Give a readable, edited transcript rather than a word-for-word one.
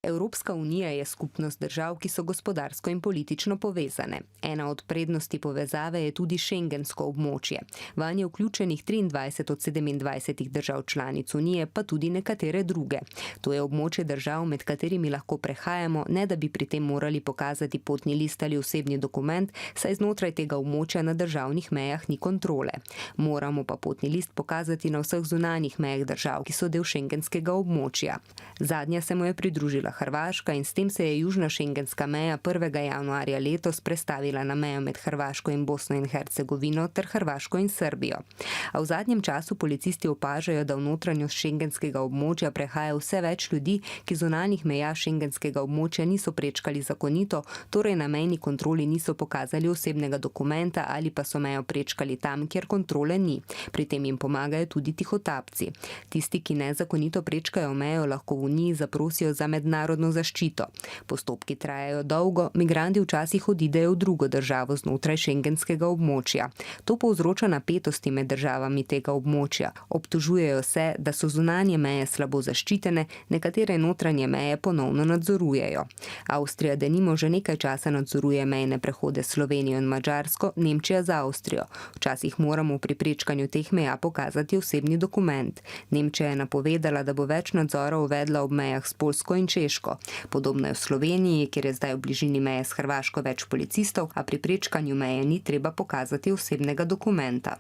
Evropska unija je skupnost držav, ki so gospodarsko in politično povezane. Ena od prednosti povezave je tudi šengensko območje. Vanj je vključenih 23 od 27 držav članic unije, pa tudi nekatere druge. To je območje držav, med katerimi lahko prehajamo, ne da bi pri tem morali pokazati potni list ali osebni dokument, saj znotraj tega območja na državnih mejah ni kontrole. Moramo pa potni list pokazati na vseh zunanjih mejah držav, ki so del šengenskega območja. Zadnja se mu je pridružila Hrvaška in s tem se je južna šengenska meja 1. januarja letos prestavila na mejo med Hrvaško in Bosno in Hercegovino ter Hrvaško in Srbijo. A v zadnjem času policisti opažajo, da v notranjost šengenskega območja prehaja vse več ljudi, ki zunanjih meja šengenskega območja niso prečkali zakonito, torej na mejni kontroli niso pokazali osebnega dokumenta ali pa so mejo prečkali tam, kjer kontrole ni. Pri tem jim pomagajo tudi tihotapci. Tisti, ki nezakonito prečkajo mejo, lahko v Uniji zaprosijo za mednarodno zaščito. Postopki trajajo dolgo, migranti včasih odidejo v drugo državo znotraj šengenskega območja. To povzroča napetosti med državami tega območja. Obtožujejo se, da so zunanje meje slabo zaščitene, nekatere notranje meje ponovno nadzorujejo. Avstrija denimo že nekaj časa nadzoruje mejne prehode s Slovenijo in Madžarsko, Nemčija z Avstrijo. Včasih moramo pri prečkanju teh meja pokazati osebni dokument. Nemčija je napovedala, da bo več nadzora uvedla ob mejah s Poljsko in Češko. Podobno je v Sloveniji, kjer je zdaj v bližini meje s Hrvaško več policistov, a pri prečkanju meje ni treba pokazati osebnega dokumenta.